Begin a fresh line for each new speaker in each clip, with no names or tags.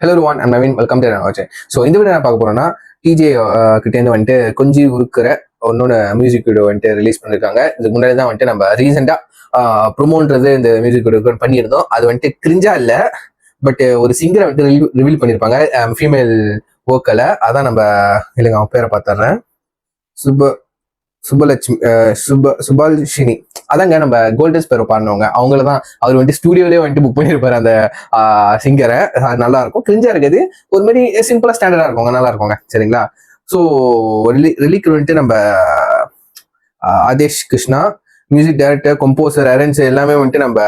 Hello one and Naveen welcome to வச்சேன். So இந்த video நான் பார்க்க போறேன்னா டிஜே கிட்டேருந்து வந்துட்டு கொஞ்சி உருக்கிற ஒன்னோட மியூசிக் வீடியோ வந்துட்டு ரிலீஸ் பண்ணியிருக்காங்க. இதுக்கு முன்னாடி தான் வந்துட்டு நம்ம ரீசெண்டாக ப்ரொமோன்றது இந்த மியூசிக் வீடியோ பண்ணியிருந்தோம். அது வந்துட்டு கிரிஞ்சா இல்லை, பட் ஒரு சிங்கரை வந்துட்டு ரிவீல் பண்ணியிருப்பாங்க, ஃபீமேல் வோக்கலை. அதான் நம்ம இல்லைங்க அவன் பேரை பார்த்துறேன், சுபலட்சுமி சுபால்ஷினி. அதாங்க நம்ம கோல்டன் ஸ்பேரோ பாடினவங்க. அவங்கள தான் அவர் வந்துட்டு ஸ்டூடியோலேயே வந்துட்டு புக் பண்ணியிருப்பாரு அந்த சிங்கரை. நல்லா இருக்கும், கிரிஞ்சா இருக்குது, ஒரு மாதிரி சிம்பிளா ஸ்டாண்டர்டா இருக்குங்க, நல்லா இருக்குங்க. சரிங்களா? ஸோ ரிலீக் வந்துட்டு நம்ம Aadesh Krishna, music director, composer, arrange எல்லாமே வந்துட்டு நம்ம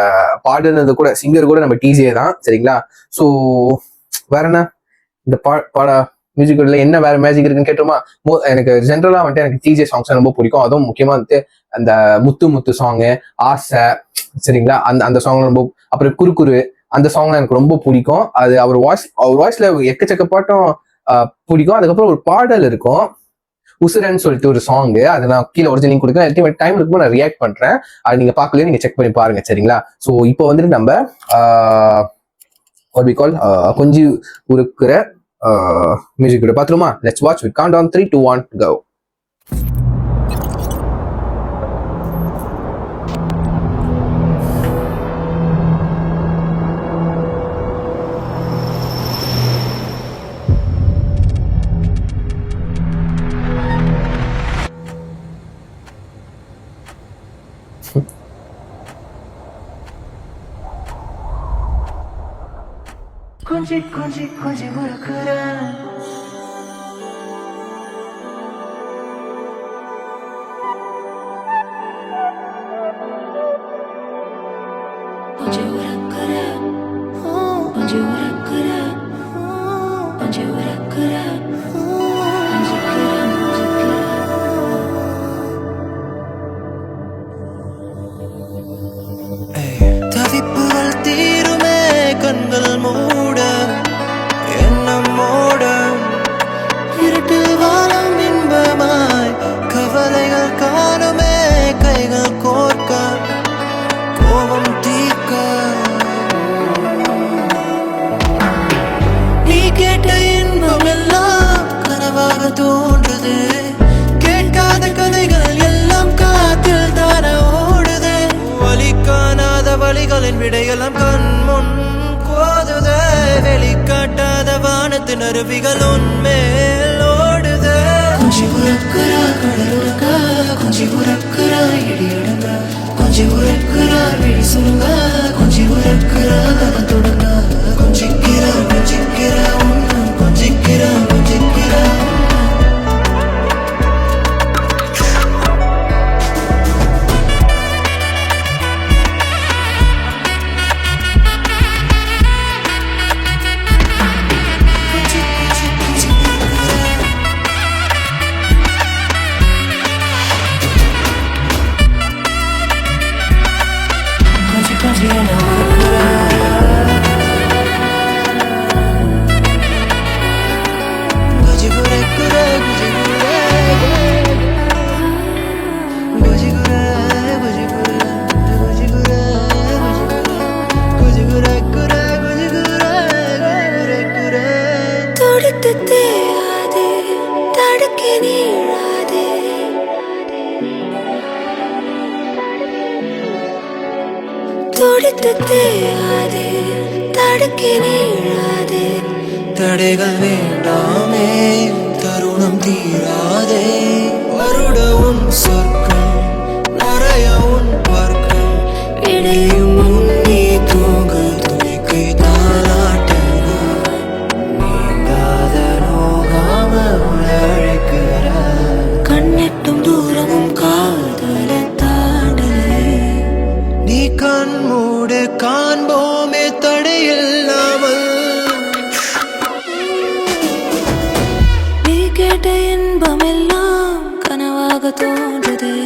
பாடுனது கூட சிங்கர் கூட நம்ம டிஜே தான். சரிங்களா? ஸோ வேற என்ன இந்த பாட மியூசிக் வீடியோல என்ன வேற மேஜிக் இருக்குன்னு கேட்டோமா? எனக்கு ஜென்ரலா வந்துட்டு எனக்கு டிஜே சாங்ஸ் ரொம்ப பிடிக்கும். அதுவும் முக்கியமா வந்துட்டு அந்த முத்து முத்து சாங்கு, ஆசை, சரிங்களா, அந்த சாங் ரொம்ப, அப்புறம் குறுக்குறு, அந்த சாங்லாம் எனக்கு ரொம்ப பிடிக்கும். அது அவர் வாய்ஸ்ல எக்கச்சக்க பாட்டும் பிடிக்கும். அதுக்கப்புறம் ஒரு பாடல் இருக்கும், உசுரன்னு சொல்லிட்டு ஒரு சாங்கு. அது நான் கீழே ஒரிஜினல் லிங்க் கொடுக்குறேன். அல்டிமேட் டைம் இருக்கும்போது நான் ரியாக்ட் பண்றேன். அது நீங்க பார்க்கலையே, நீங்க செக் பண்ணி பாருங்க. சரிங்களா? ஸோ இப்போ வந்துட்டு நம்ம what we call கொஞ்சி உருக்குற மியூசிக் வீடியோ பார்த்துருமா? Let's watch with countdown 3 2 1 go.
கொஞ்சி கொஞ்சி கொஞ்சி உருக்குற கொஞ்சி உருக்குற கொஞ்சி உருக்குற கொஞ்சி உருக்குற தவிப்புகள் தீருமே கண்கள் மூட எண்ணமோட இருட்டு வாழும் இன்பமாய் கவலைகள் காணுமே கைகள் கோர்க்க கோபம் தீர்க்க நீ கேட்ட இன்பம் எல்லாம் கனவாக தோன்றுது கேட்காத கதைகள் எல்லாம் காத்தில் தான ஓடுது வலி காணாத வழிகளின் விடையெல்லாம் கண் முன் கோதுதே வெளிக்காட்டாத வானத்தின் அருவிகள் உன்மேல் ஓடுதே கொஞ்சி உறக்குறா கடல் உறக்க கொஞ்சி உறக்குறா இடி அடங்க கொஞ்சி உறக்குறா விழி சுருங்க கொஞ்சி உறக்குறா கதை தொடங்க கொஞ்சிக்கிறா கொஞ்சிக்கிறா உன்னும் கொஞ்சிக்கிறா கொஞ்சிக்கிறா தடைகள் வேண்டாமே தருணம் தீராதே வருட உன் சொர்க்கம் நிறைய உன் பார்க்கம் இடையும் உன்னி தூங்க துணிக்கை தாளாட்டங்க நீங்காத நோகாம உழைக்கிற கண்ணெட்டும் தூரமும் காதல தாண்டலே நீ கண் மூடு காண்போமே தடையில்லாமல் இன்பமெல்லாம் கனவாக தோன்றுதே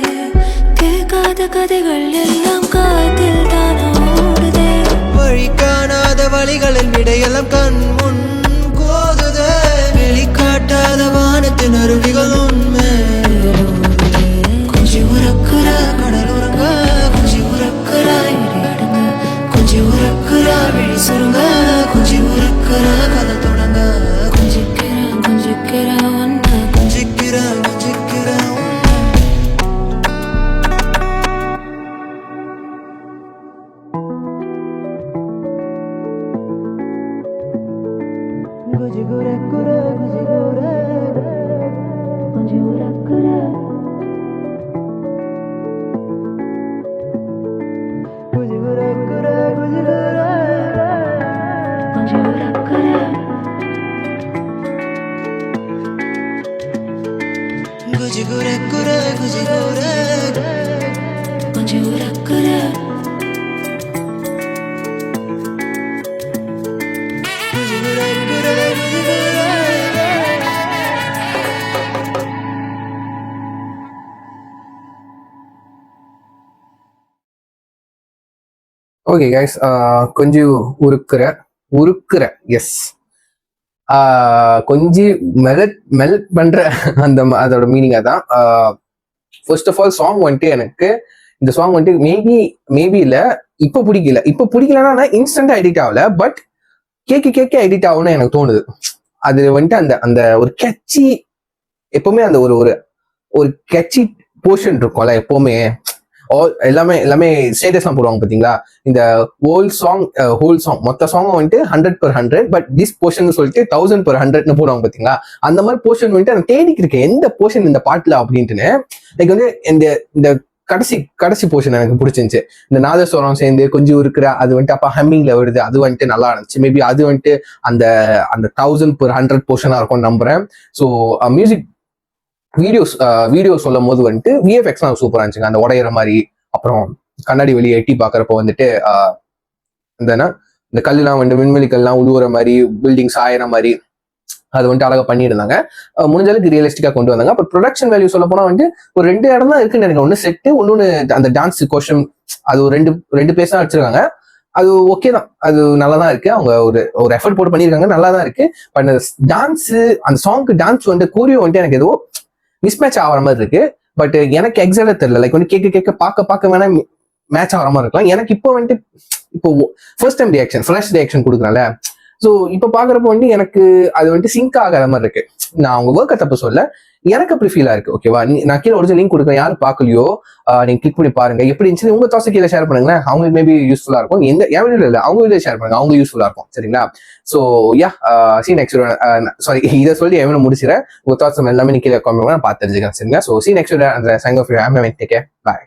கேட்காத கதைகள் எல்லாம் காத்தில் தான ஓடுதே வழி காணாத வழிகளின் விடையெல்லாம் கண் முன் கோதுதே வெளிக்காட்டாத வானத்தின் அருவிகள் உண்மை கொஞ்சி உறக்குற கடல் உறங்க கொஞ்சி உறக்குற இடி அடங்க கொஞ்சி உறக்குற விழி சுருங்க கொஞ்சி உறக்குற கதை உரக்குற குஜி உர கொஞ்சம் உரக்குற குஜி உரக்குற குஜி உர
ஓகே கைஸ், கொஞ்சம் உருக்குற எஸ், கொஞ்சம் மெல்ட் பண்ற அதோட மீனிங் அதான். ஃபர்ஸ்ட் ஆஃப் ஆல் சாங் வந்துட்டு எனக்கு இந்த சாங் வந்துட்டு மேபி இல்ல இப்ப பிடிக்கலன்னா இன்ஸ்டன்டா எடிட் ஆகல, பட் கேட்க எடிட் ஆகும்னு எனக்கு தோணுது. அது வந்துட்டு அந்த அந்த ஒரு கெச்சி, எப்பவுமே அந்த ஒரு ஒரு கெச்சி போர்ஷன் இருக்கும்ல எப்பவுமே. எல்லாமே ஸ்டேட்டஸ்லாம் போடுவாங்க பாத்தீங்களா, இந்த ஹோல் சாங் மொத்த சாங் வந்துட்டு 100/100, பட் திஸ் போர்ஷன் சொல்லிட்டு 1000/100 போடுவாங்க பாத்தீங்களா. அந்த மாதிரி போர்ஷன் வந்துட்டு நான் தேடிட்டு இருக்கேன் எந்த போர்ஷன் இந்த பாட்டுல அப்படின்ட்டுன்னு. லைக் வந்து இந்த கடைசி போர்ஷன் எனக்கு பிடிச்சிருந்துச்சு. இந்த நாதஸ்வரம் சேர்ந்து கொஞ்சம் இருக்கிற அது வந்துட்டு அப்ப ஹம்மிங்ல வருது, அது வந்துட்டு நல்லா இருந்துச்சு. மேபி அது வந்துட்டு அந்த 1000/100 போர்ஷனா இருக்கும்னு நம்புறேன். ஸோ மியூசிக் வீடியோ சொல்லும் போது வந்துட்டு விஎஃப்எக்ஸ்லாம் சூப்பரா இருந்துச்சுங்க. அந்த உடையிற மாதிரி, அப்புறம் கண்ணாடி வெளியே எட்டி பாக்குறப்போ வந்துட்டு இந்த கல்லாம் வந்துட்டு விண்வெளி கல்லாம் உழுவுற மாதிரி, பில்டிங்ஸ் ஆயிர மாதிரி, அது வந்துட்டு அழகா பண்ணியிருந்தாங்க. முடிஞ்ச அளவுக்கு ரியலிஸ்டிக்கா கொண்டு வந்தாங்க. அப்புறம் ப்ரொடக்ஷன் வேல்யூ சொல்ல போனா வந்துட்டு ஒரு 2 இடம் தான் இருக்குன்னு எனக்கு. ஒன்று செட்டு, ஒன்னொன்னு அந்த டான்ஸ் கோஷம், அது ஒரு ரெண்டு பிளேஸ் தான் வச்சிருக்காங்க. அது ஓகே தான், அது நல்லா தான் இருக்கு. அவங்க ஒரு எஃபர்ட் போட்டு பண்ணியிருக்காங்க, நல்லா தான் இருக்கு. பட் அந்த டான்ஸ், அந்த சாங்க்கு டான்ஸ் வந்துட்டு கோரியோ வந்துட்டு எனக்கு ஏதோ மிஸ்மேட்ச் ஆகிற மாதிரி இருக்கு. பட் எனக்கு எக்ஸாக்டா தெரியல. லைக் வந்து கேட்க பார்க்க வேணா மேட்ச் ஆகிற மாதிரி இருக்கலாம். எனக்கு இப்போ வந்துட்டு ஃபர்ஸ்ட் டைம் ஃபிளாஷ் ரியாக்ஷன் கொடுக்குறேன்ல, ஸோ இப்போ பாக்குறப்போ வந்து எனக்கு அது வந்துட்டு சிங்க் ஆகாத மாதிரி இருக்கு. நான் அவங்க ஒர்க்கை தப்பு சொல்ல, எனக்கு அப்படி ஃபீலா இருக்கு. ஓகேவா, நான் கீழே ஒரிஜினல் லிங்க் கொடுக்குறேன், யாரும் பார்க்கலையோ நீங்க கிளிக் பண்ணி பாருங்க எப்படி இருந்துச்சு. உங்க தாட்ஸ் கீழே ஷேர் பண்ணுங்களேன், அவங்களுக்கு மேபி யூஸ்ஃபுல்லா இருக்கும். என் வீடியோ இல்லை, அவங்க வீடியோ ஷேர் பண்ணுங்க, அவங்க யூஸ்ஃபுல்லா இருக்கும். சரிங்களா? ஸோ யா, நெக்ஸ்ட் சாரி, இதை சொல்லி எவனை முடிச்சிடறேன். உங்க தாட்ஸ் எல்லாமே நீ கீழே காமெண்ட் பார்த்து தெரிஞ்சுக்கிறேன். சரிங்களா? ஸோ நெக்ஸ்ட் அந்த sign off you. I am Naveen. Take care. By.